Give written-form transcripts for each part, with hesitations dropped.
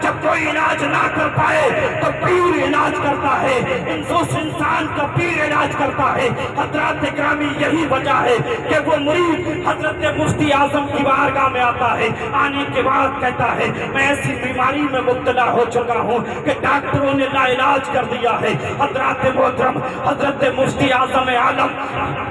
जब कोई इलाज ना कर पाए तो पीर इलाज करता है, उस इंसान का पीर इलाज करता है। हजरत ग्रामी यही वजह है कि वो मुरीद हजरत मुफ्ती आजम की बारगाह में आता है, आने के बाद कहता है मैं ऐसी बीमारी में मुब्तला हो चुका हूँ कि डॉक्टरों ने लाइलाज कर दिया है। हजरत मोहतरम हजरत मुफ्ती आजम आलम,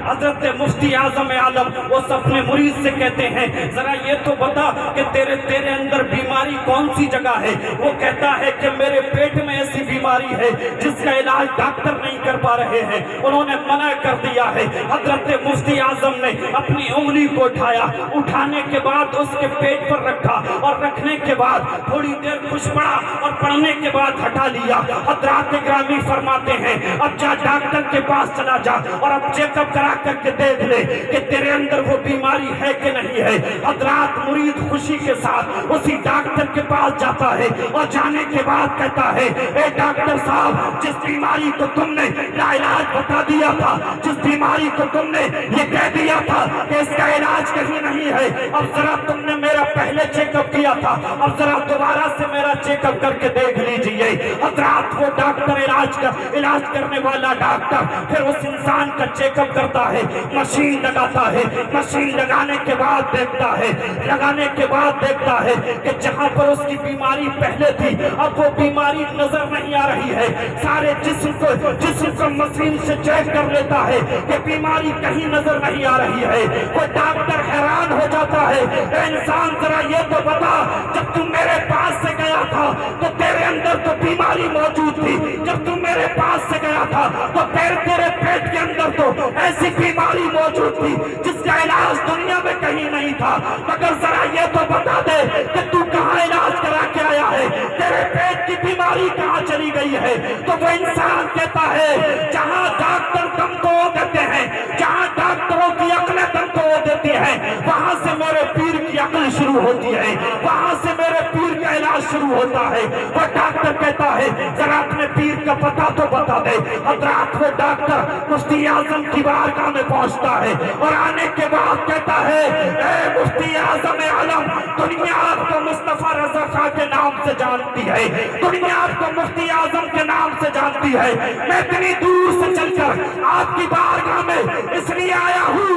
हजरत मुफ्ती आजम आलम वो अपने मुरीद से कहते हैं जरा ये तो बता कि तेरे अंदर बीमारी कौन सी जगह है। वो कहता है कि मेरे पेट में ऐसी बीमारी है जिसका इलाज डॉक्टर नहीं कर पा रहे हैं, उन्होंने मना कर दिया है। हजरत मुफ्ती आजम ने अपनी उंगली को उठाया, उठाने के बाद उसके पेट पर रखा और रखने के बाद थोड़ी देर कुछ पढ़ा और पढ़ने के बाद हटा लिया। हजरत ग्रामी फरमाते हैं अब जा डॉक्टर के पास चला जा और अब चेकअप करा करके देख ले कि तेरे अंदर वो बीमारी है कि नहीं है। हजरत मुरीद खुशी के साथ उसी डॉक्टर के पास जाता है और जाने के बाद कहता है ए डॉक्टर साहब, जिस बीमारी को तुमने लाइलाज बता दिया था, जिस बीमारी को तुमने ये कह दिया था कि इसका इलाज कहीं नहीं है, अब जरा तुमने मेरा पहले चेकअप किया था, अब जरा दोबारा से मेरा चेकअप करके देख लीजिए। हजरत वो डॉक्टर इलाज करने वाला डॉक्टर फिर उस इंसान का चेकअप करता है, मशीन लगाता है, मशीन लगाने के बाद देखता है, लगाने के बाद देखता है कि जहां पर उसकी बीमारी पहले थी अब वो बीमारी नजर नहीं आ रही है। सारे जिस्म को मशीन से चेक कर लेता है कि बीमारी कहीं नजर नहीं आ रही है। वो डॉक्टर हैरान हो जाता है, इंसान जरा ये तो बता, जब तुम मेरे पास से गया था तो तेरे अंदर तो बीमारी मौजूद थी, जब तुम मेरे पास से गया था तो तेरे पेट के अंदर तो ऐसी बीमारी मौजूद थी जिसका इलाज दुनिया में कहीं नहीं था, मगर जरा ये तो बता दे कि तू कहाँ इलाज करा के आया है, तेरे पेट की बीमारी कहाँ चली गई है। तो वो इंसान कहता है जहाँ डॉक्टर दम तोड़ देते हैं, जहाँ डॉक्टरों की अक्लें दम तोड़ देती हैं, वहां से मेरे पीर की अक्ल शुरू होती है, वहां से मेरे पीर का इलाज शुरू होता है। वो डॉक्टर कहता है जरा अपने पीर का पता तो बता दे। हजरत वो डॉक्टर मुफ्ती आजम की बारगाह में पहुंचता है और आने के बाद कहता है ए मुफ्ती आजम आलम, दुनिया आपको मुस्तफा रजा खां के नाम से जानती है, दुनिया आपको मुफ्ती आजम के नाम से जानती है। मैं इतनी दूर से चलकर आपकी बारगाह में इसलिए आया हूँ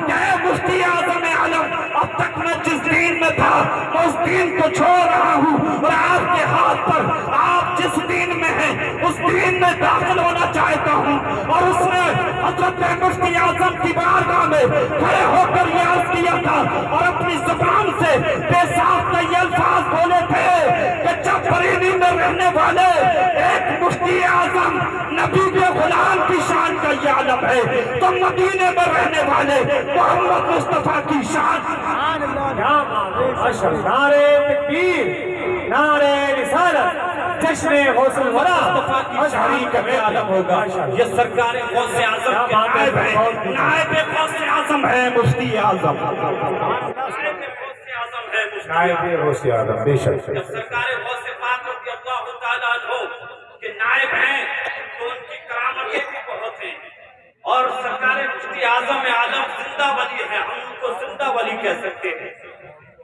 कि मुफ्ती आजम आलम, अब तक मैं जिस दीन में था उस दीन को छोड़ रहा हूँ और आपके हाथ पर आप जिस दीन में हैं उस दीन में दाखिल होना चाहता हूँ। और उसने हजरत मुफ्ती आजम की बारगाह में खड़े होकर याद किया था और अपनी जुबान से बेसाख्त ये अल्फाज बोले थे कि जब बरेली में रहने वाले एक मुफ्ती आजम नबी के गुलाम की शान का ये आलम है, तो मदीने में रहने वाले मोहम्मद मुस्तफा की शान। नारे तकबीर, नारे रिसालत, जश्न गौसुल वरा की शानी का आलम होगा। ये सरकार गौसे आजम के नायब है, नायब गौसे आजम है मुफ्ती आजम, नायब गौसे आजम बेशक। सरकार गौसे पाक रज़ी अल्लाह तआला अन्हु के नायब हैं तो उनकी करामतें भी बहुत हैं। और सरकार मुफ्ती आजम आलम जिंदा वली है, हम उनको जिंदा वली कह सकते हैं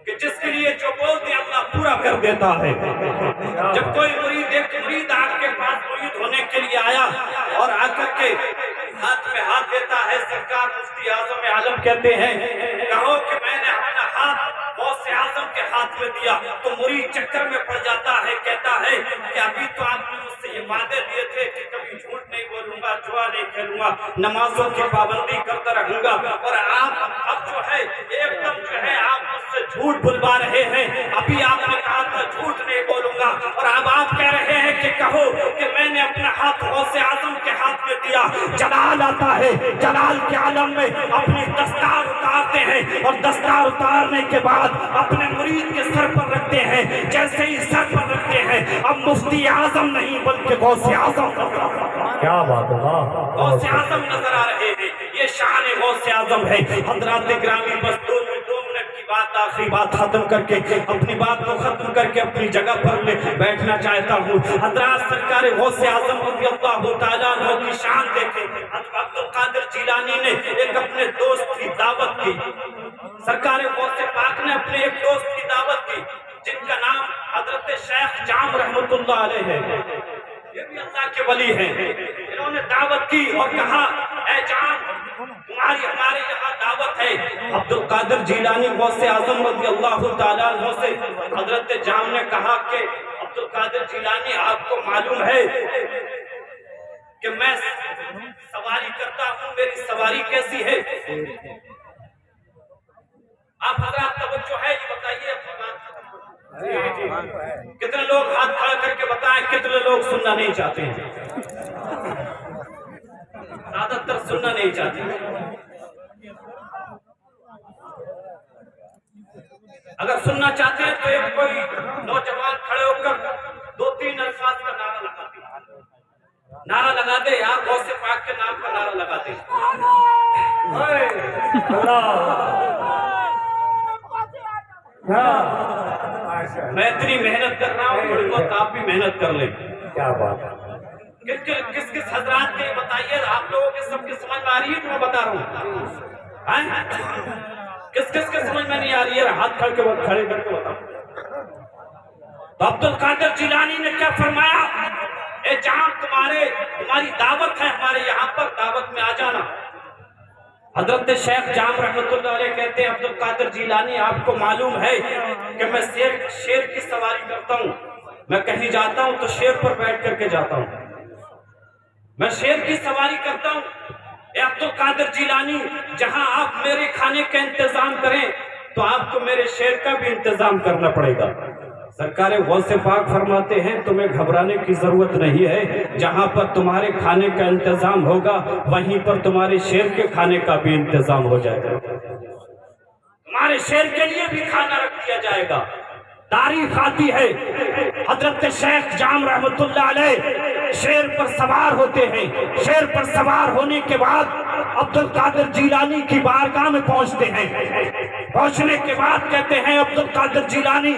कि जिसके लिए जो बोलते अल्लाह पूरा कर देता है। जब कोई मुरीद आपके पास मुरीद होने के लिए आया और आकर के हाथ में हाथ देता है, सरकार मुफ्ती आजम आलम कहते हैं कहो कि मैंने अपना हाथ गौसे आजम के हाथ में दिया, तो मुरीद चक्कर में पड़ जाता है, कहता है कि अभी तो आपने मुझसे ये वादे दिए थे कि कभी झूठ नहीं बोलूंगा, जुआ नहीं खेलूंगा, नमाजों की पाबंदी करता रहूंगा, और आप अब जो है एकदम जो है आप मुझसे झूठ बुलवा रहे हैं। अभी आपने कहा था झूठ नहीं बोलूंगा और अब आप कह रहे हैं कि कहो कि मैंने अपना हाथ गौसे आजम के हाथ में दिया। जलाल आता है, जलाल के आलम में अपनी दस्तार उतारते हैं और दस्तार उतारने के बाद अपने मुरीद के सर पर रखते हैं। जैसे ही सर पर रखते हैं अब मुफ्ती आजम नहीं बल्कि गौसे आजम, क्या बात है, गौसे आजम नजर आ रहे हैं। ये शान गौसे आजम है। हजरत ग्रामी बस 2 मिनट की बात, आखिरी बात खत्म करके अपनी बात को खत्म करके अपनी जगह पर मैं बैठना चाहता हूँ। हजरत सरकार गौसे आजम रज़ी अल्लाह तआला अन्हु की शान देखें। अब्दुल कादिर जिलानी ने एक अपने दोस्त की दावत की, सरकार गौसे पाक ने अपने एक दोस्त की दावत की जिनका شیخ جام رحمت اللہ علیہ ہے، یہ بھی اللہ کے ولی ہیں، انہوں نے دعوت کی اور کہا اے جام تمہاری ہمارے یہاں دعوت ہے۔ عبد القادر جیلانی غوث اعظم رضی اللہ تعالیٰ عنہ سے حضرت جام نے کہا کہ عبد القادر جیلانی آپ کو معلوم ہے کہ میں سواری کرتا ہوں، میری سواری کیسی ہے؟ آپ حضرات توجہ ہے یہ بتائیے، کتنے لوگ ہاتھ کھڑا کر کے بتائیں، کتنے لوگ سننا نہیں چاہتے ہیں؟ زیادہ تر سننا نہیں چاہتے ہیں۔ اگر سننا چاہتے ہیں تو ایک کوئی نوجوان کھڑے ہو کر 2-3 الفاظ کا نعرہ لگا دے، نعرہ لگا دے یار، غوث پاک کے نام کا نعرہ لگا دے۔ میں اتنی محنت کر رہا ہوں، تھوڑی بہت آپ بھی محنت کر لیں۔ کیا بات ہے؟ کس کس حضرات کے بتائیے، آپ لوگوں کے سب کی سمجھ میں آ رہی ہے جو میں بتا رہا ہوں؟ کس کس کے سمجھ میں نہیں آ رہی ہے؟ ہاتھ کھڑے کر کے بتاؤ۔ تو عبد القادر جیلانی نے کیا فرمایا؟ اے جام تمہاری دعوت ہے ہمارے یہاں پر، دعوت میں آ جانا۔ حضرت شیخ جام رحمت اللہ علیہ کہتے ہیں عبد القادر جیلانی آپ کو معلوم ہے کہ میں شیر کی سواری کرتا ہوں، میں کہیں جاتا ہوں تو شیر پر بیٹھ کر کے جاتا ہوں، میں شیر کی سواری کرتا ہوں۔ اے عبد القادر جیلانی جہاں آپ میرے کھانے کا انتظام کریں تو آپ کو میرے شیر کا بھی انتظام کرنا پڑے گا۔ سرکار غوث پاک فرماتے ہیں تمہیں گھبرانے کی ضرورت نہیں ہے، جہاں پر تمہارے کھانے کا انتظام ہوگا وہیں پر تمہارے شیر کے کھانے کا بھی انتظام ہو جائے گا، تمہارے شیر کے لیے بھی کھانا رکھ دیا جائے گا۔ تاریخ آتی ہے حضرت شیخ جام رحمت اللہ علیہ شیر پر سوار ہوتے ہیں، شیر پر سوار ہونے کے بعد عبد القادر جیلانی کی بارگاہ میں پہنچتے ہیں۔ پہنچنے کے بعد کہتے ہیں عبد القادر جیلانی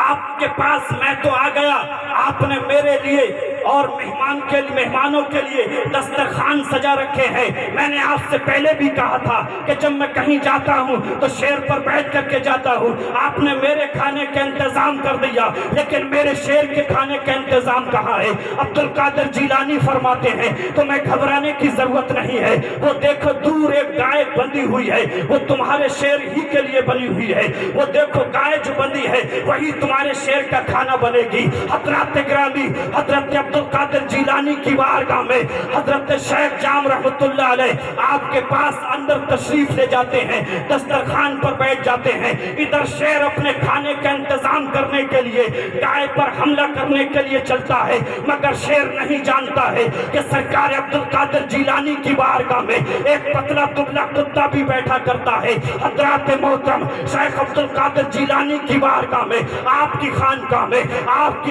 آپ کے پاس میں تو آ گیا، آپ نے میرے لیے اور مہمانوں کے لیے دسترخوان سجا رکھے ہیں۔ میں نے آپ سے پہلے بھی کہا تھا کہ جب میں کہیں جاتا ہوں تو شیر پر بیٹھ کر کے جاتا ہوں، آپ نے میرے کھانے کا انتظام کر دیا، لیکن میرے شیر کے کھانے کا انتظام کہاں ہے؟ عبد القادر جیلانی فرماتے ہیں تمہیں گھبرانے کی ضرورت نہیں ہے، وہ دیکھو دور ایک گائے بندھی ہوئی ہے، وہ تمہارے شیر ہی کے لیے بنی ہوئی ہے، وہ دیکھو گائے جو بندھی ہے وہی تمہارے شیر کا کھانا بنے گی۔ حضرات گرامی، حضرت عبد القادر جیلانی کی بارگاہ میں حضرت شیخ جام رحمت اللہ علیہ آپ کے پاس اندر تشریف لے جاتے ہیں، دسترخوان پر بیٹھ جاتے ہیں۔ ادھر شیر اپنے کھانے کا انتظام کرنے کے لیے گائے پر حملہ کرنے کے لیے چلتا ہے، مگر شیر نہیں جانتا ہے کہ سرکار عبد القادر جیلانی کی بارگاہ میں ایک پتلا دبلا کتا بھی بیٹھا کرتا ہے۔ حضرات محترم، شیخ عبد القادر جیلانی کی بارگاہ میں، آپ کی خانقاہ میں، آپ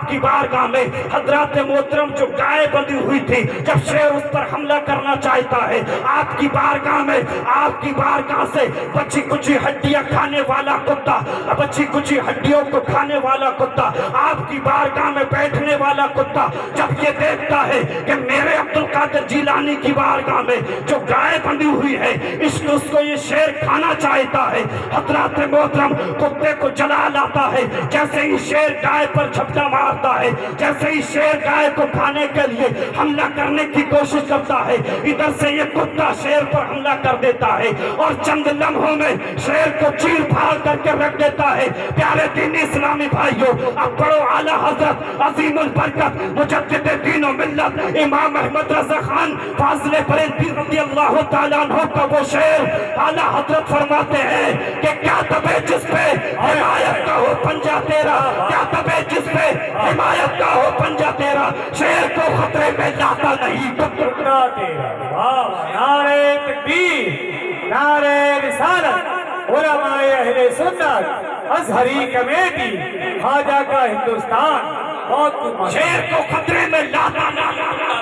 کی بارگاہ میں حضرات محترم جو گائے بندھی ہوئی تھی، جب شیر اس پر حملہ کرنا چاہتا ہے، آپ کی بارگاہ میں، آپ کی بارگاہ سے بچی کچی ہڈیاں کھانے والا کتا، بچی کچی ہڈیوں کو کھانے والا کتا، آپ کی بارگاہ میں بیٹھنے والا کتا جب یہ دیکھتا ہے کہ میرے عبد القادر جیلانی کی بارگاہ میں جو گائے بندھی ہوئی ہے اس کو یہ شیر کھانا چاہتا ہے، حضرات محترم کتے کو جلال آتا ہے۔ جیسے ہی شیر گائے پر جھپٹا مارتا ہے، جیسے ہی شیر گائے کو کھانے کے لیے حملہ کرنے کی کوشش کرتا ہے، ادھر سے یہ کتا شیر پر حملہ کر دیتا ہے اور چند لمحوں میں شیر کو چیر پھاڑ کر کے رکھ دیتا ہے۔ پیارے دینی اسلامی بھائیوں، اب بڑو اعلیٰ حضرت عظیم البرکت مجدد دین و ملت امام احمد رضا خان فاضل بریلوی رضی اللہ تعالیٰ عنہ کا وہ شعر اعلیٰ حضرت فرماتے ہیں کہ کیا تبے جس پہ حمایت کا ہو پنجہ تیرا، کیا تبے جس پہ حمایت کا ہو پنجہ تیرا، شیر کو خطرے میں لاتا نہیں ٹکڑا تیرا۔ نعرہ تکبیر، نعرہ رسالت، علماء اہل سنت، ازہری کمیٹی، خواجہ کا ہندوستان، شیر کو خطرے میں لاتا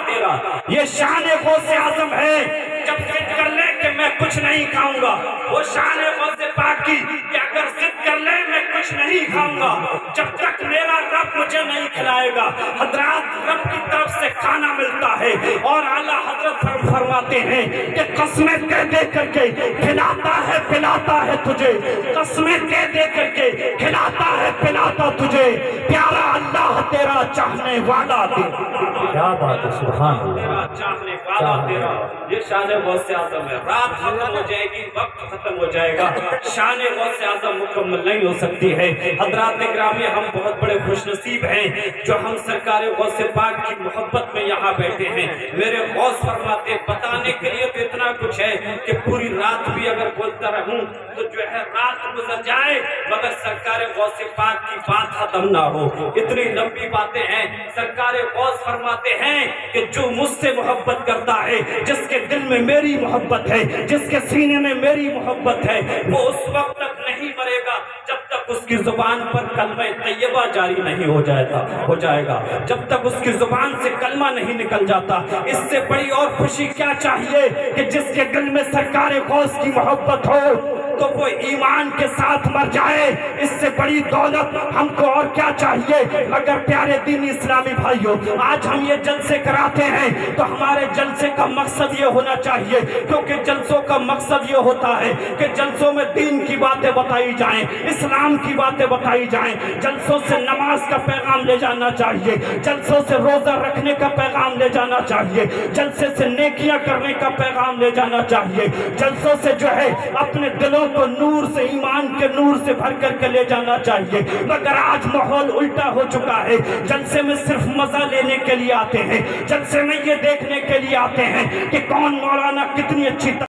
تیرا، یہ شان غوث اعظم ہے۔ جب ضد کر لے کہ میں کچھ نہیں کھاؤں گا، وہ شان غوث پاک کی کہ اگر ضد کر لے میں کچھ نہیں کھاؤں گا جب تک میرا رب مجھے نہیں کھلائے گا۔ حضرات رب کی طرف سے کھانا ملتا ہے اور اعلیٰ حضرت فرماتے ہیں کہ قسمیں دے کر کے کھلاتا ہے پلاتا ہے تجھے، قسمیں دے کر کے کھلاتا ہے پلاتا تجھے، پیارا اللہ चाहे वादा तेरा। क्या बात है, सुभान अल्लाह। चाहने वाला तेरा, ये शान गौसे आजम है। रात खत्म हो जाएगी, वक्त खत्म हो जाएगा, शान गौसे आजम मुकम्मल नहीं हो सकती है। हजरात ग्रामी, हम बहुत बड़े खुशनसीब हैं जो हम सरकार गौसे पाक की मोहब्बत में यहाँ बैठे हैं। मेरे गौस फरमाते, बताने के लिए तो इतना कुछ है कि पूरी रात भी अगर बोलता रहूं तो जो है रात गुजर जाए, मगर सरकार गौसे पाक की बात खत्म ना हो। इतनी लंबी बातें हैं। सरकार गौस फरमाते हैं कि जो मुझसे मोहब्बत करता है, जिसके दिल में मेरी मोहब्बत है, जिसके सीने में मेरी मोहब्बत है, वो उस वक्त तक नहीं मरेगा जब तक उसकी जुबान पर कलमा तैयबा जारी नहीं हो जाएगा, जब तक उसकी जुबान से कलमा नहीं निकल जाता। इससे बड़ी और खुशी क्या चाहिए कि जिसके दिल में सरकार गौस की मोहब्बत हो तो वो ईमान के साथ मर जाए। इससे बड़ी दौलत हमको और क्या चाहिए। मगर प्यारे दीन इस्लामी भाइयों, आज हम ये जलसे कराते हैं तो हमारे जलसे का मकसद ये होना चाहिए, क्योंकि जलसों का मकसद ये होता है कि जलसों में दीन की बातें बताई जाएं, इस्लाम की बातें बताई जाएं। जलसों से नमाज का पैगाम ले जाना चाहिए, जलसों से रोजा रखने का पैगाम ले जाना चाहिए, जलसे से नेकियां करने का पैगाम ले जाना चाहिए, जलसों से जो है अपने दिलों को नूर से, ईमान के नूर से भर करके ले जाना चाहिए। मगर आज माहौल उल्टा हो चुका है। जलसे में सिर्फ मजा लेने के लिए आते हैं, जलसे में ये देखने के लिए आते हैं कि कौन मौलाना कितनी अच्छी